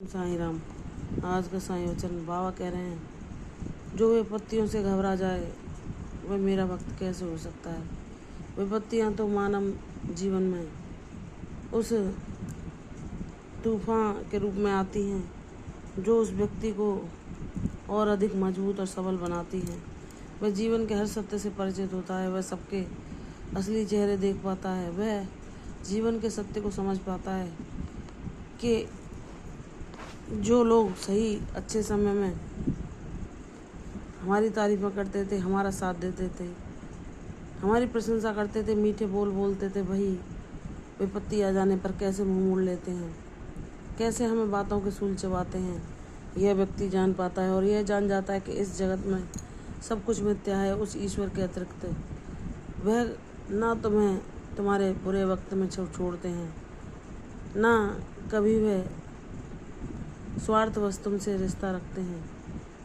साईं राम। आज का साईं वचन बाबा कह रहे हैं, जो विपत्तियों से घबरा जाए वह मेरा भक्त कैसे हो सकता है। विपत्तियां तो मानव जीवन में उस तूफान के रूप में आती हैं जो उस व्यक्ति को और अधिक मजबूत और सबल बनाती हैं। वह जीवन के हर सत्य से परिचित होता है, वह सबके असली चेहरे देख पाता है, वह जीवन के सत्य को समझ पाता है कि जो लोग सही अच्छे समय में हमारी तारीफ़ करते थे, हमारा साथ देते थे, हमारी प्रशंसा करते थे, मीठे बोल बोलते थे, वही विपत्ति आ जाने पर कैसे मुंह मोड़ लेते हैं, कैसे हमें बातों के सूल चबाते हैं, यह व्यक्ति जान पाता है। और यह जान जाता है कि इस जगत में सब कुछ मिथ्या है। उस ईश्वर के अतिरिक्त वह ना तुम्हें तुम्हारे बुरे वक्त में छोड़ते हैं, ना कभी वह स्वार्थवश तुमसे रिश्ता रखते हैं।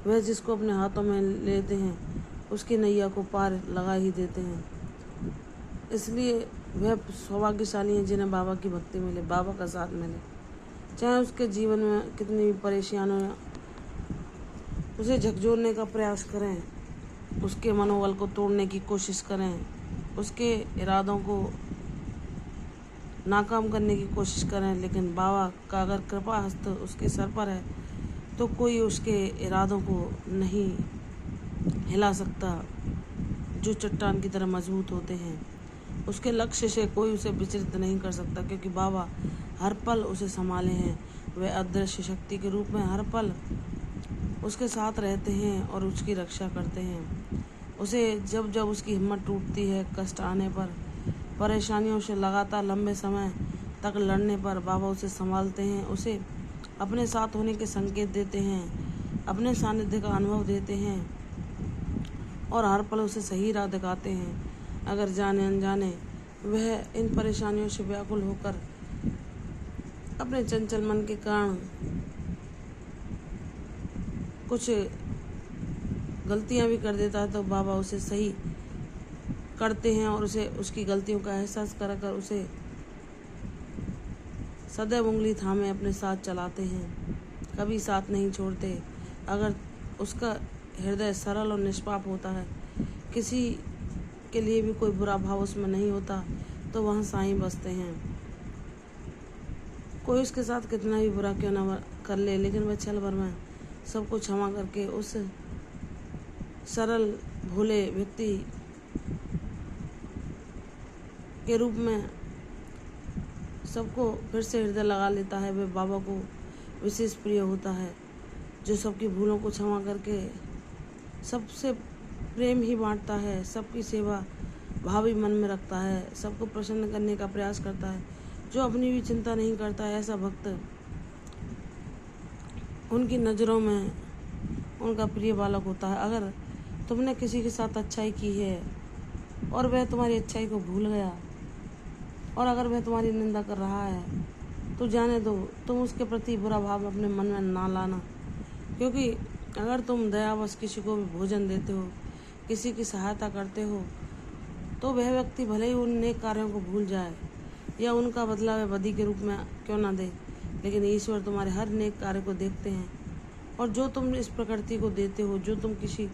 वह जिसको अपने हाथों में लेते हैं उसकी नैया को पार लगा ही देते हैं। इसलिए वह सौभाग्यशाली हैं जिन्हें बाबा की भक्ति मिले, बाबा का साथ मिले। चाहे उसके जीवन में कितनी भी परेशानियां उसे झकझोरने का प्रयास करें, उसके मनोबल को तोड़ने की कोशिश करें, उसके इरादों को नाकाम करने की कोशिश करें, लेकिन बाबा का अगर कृपा हस्त उसके सर पर है तो कोई उसके इरादों को नहीं हिला सकता। जो चट्टान की तरह मजबूत होते हैं, उसके लक्ष्य से कोई उसे विचलित नहीं कर सकता, क्योंकि बाबा हर पल उसे संभाले हैं। वह अदृश्य शक्ति के रूप में हर पल उसके साथ रहते हैं और उसकी रक्षा करते हैं। उसे जब जब उसकी हिम्मत टूटती है, कष्ट आने पर, परेशानियों से लगातार लंबे समय तक लड़ने पर, बाबा उसे संभालते हैं, उसे अपने साथ होने के संकेत देते हैं, अपने सानिध्य का अनुभव देते हैं और हर पल उसे सही राह दिखाते हैं। अगर जाने अनजाने वह इन परेशानियों से व्याकुल होकर अपने चंचल मन के कारण कुछ गलतियां भी कर देता है तो बाबा उसे सही करते हैं और उसे उसकी गलतियों का एहसास कर उसे सदैव उंगली थामे अपने साथ चलाते हैं, कभी साथ नहीं छोड़ते। अगर उसका हृदय सरल और निष्पाप होता है, किसी के लिए भी कोई बुरा भाव उसमें नहीं होता, तो वहाँ साईं बसते हैं। कोई उसके साथ कितना भी बुरा क्यों ना कर ले, लेकिन वह क्षण भर में सबको क्षमा करके उस सरल भोले व्यक्ति के रूप में सबको फिर से हृदय लगा लेता है। वह बाबा को विशेष प्रिय होता है, जो सबकी भूलों को क्षमा करके सबसे प्रेम ही बांटता है, सबकी सेवा भावी मन में रखता है, सबको प्रसन्न करने का प्रयास करता है, जो अपनी भी चिंता नहीं करता है। ऐसा भक्त उनकी नज़रों में उनका प्रिय बालक होता है। अगर तुमने किसी के साथ अच्छाई की है और वह तुम्हारी अच्छाई को भूल गया, और अगर वह तुम्हारी निंदा कर रहा है तो जाने दो, तुम उसके प्रति बुरा भाव अपने मन में ना लाना। क्योंकि अगर तुम दयावश किसी को भी भोजन देते हो, किसी की सहायता करते हो, तो वह व्यक्ति भले ही उन नेक कार्यों को भूल जाए या उनका बदला वह बदी के रूप में क्यों ना दे, लेकिन ईश्वर तुम्हारे हर नेक कार्य को देखते हैं। और जो तुम इस प्रकृति को देते हो, जो तुम किसी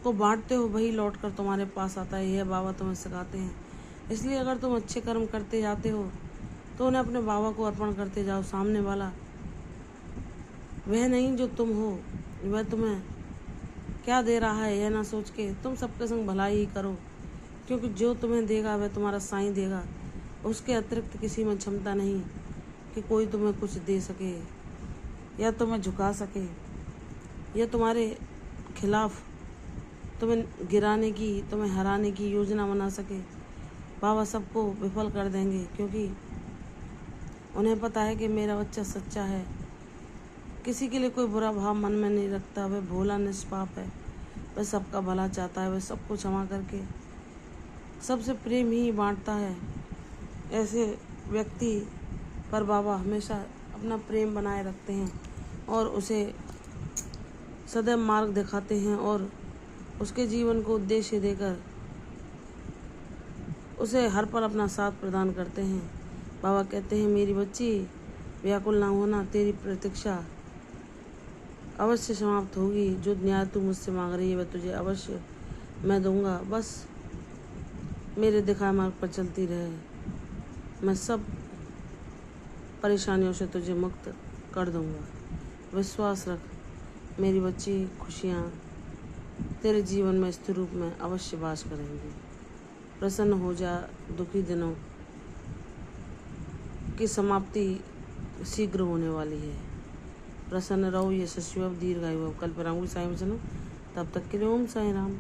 को बांटते हो, वही लौट कर तुम्हारे पास आता है। यह बाबा तुम्हें सिखाते हैं। इसलिए अगर तुम अच्छे कर्म करते जाते हो तो उन्हें अपने बाबा को अर्पण करते जाओ। सामने वाला वह नहीं जो तुम हो, वह तुम्हें क्या दे रहा है यह ना सोच के तुम सबके संग भलाई ही करो, क्योंकि जो तुम्हें देगा वह तुम्हारा साईं देगा। उसके अतिरिक्त किसी में क्षमता नहीं कि कोई तुम्हें कुछ दे सके या तुम्हें झुका सके या तुम्हारे खिलाफ तुम्हें गिराने की, तुम्हें हराने की योजना बना सके। बाबा सबको विफल कर देंगे, क्योंकि उन्हें पता है कि मेरा बच्चा सच्चा है, किसी के लिए कोई बुरा भाव मन में नहीं रखता, वह भोला निष्पाप है, वह सबका भला चाहता है, वह सबको क्षमा करके सबसे प्रेम ही बांटता है। ऐसे व्यक्ति पर बाबा हमेशा अपना प्रेम बनाए रखते हैं और उसे सदैव मार्ग दिखाते हैं और उसके जीवन को उद्देश्य देकर उसे हर पल अपना साथ प्रदान करते हैं। बाबा कहते हैं, मेरी बच्ची, व्याकुल ना होना, तेरी प्रतीक्षा अवश्य समाप्त होगी। जो न्याय तू मुझसे मांग रही है वह तुझे अवश्य मैं दूंगा। बस मेरे दिखाए मार्ग पर चलती रहे, मैं सब परेशानियों से तुझे मुक्त कर दूंगा। विश्वास रख मेरी बच्ची, खुशियाँ तेरे जीवन में स्थिर रूप में अवश्य वास करेंगी। प्रसन्न हो जा, दुखी दिनों की समाप्ति शीघ्र होने वाली है। प्रसन्न रहो, यशस्वी भव, दीर्घायु भव। कल पर आऊँगी साईं वचन। तब तक के लिए ओम साईं राम।